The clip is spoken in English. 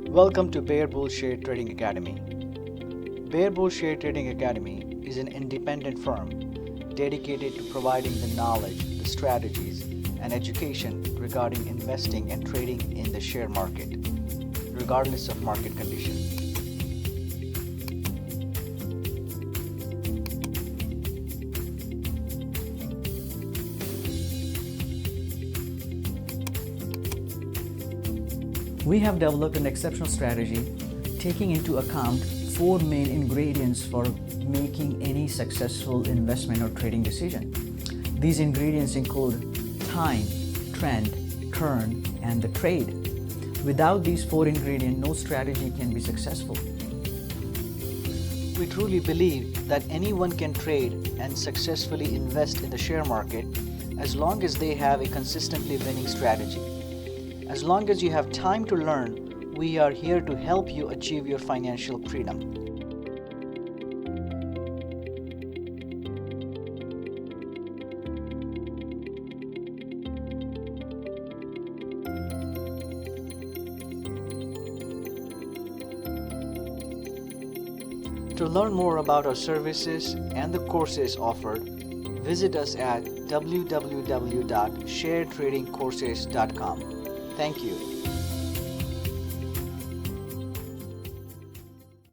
Welcome to Bear Bull Share Trading Academy. Bear Bull Share Trading Academy is an independent firm dedicated to providing the knowledge, the strategies, and education regarding investing and trading in the share market, regardless of market conditions. We have developed an exceptional strategy taking into account four main ingredients for making any successful investment or trading decision. These ingredients include time, trend, turn, and the trade. Without these four ingredients, no strategy can be successful. We truly believe that anyone can trade and successfully invest in the share market as long as they have a consistently winning strategy. As long as you have time to learn, we are here to help you achieve your financial freedom. To learn more about our services and the courses offered, visit us at www.sharetradingcourses.com. Thank you.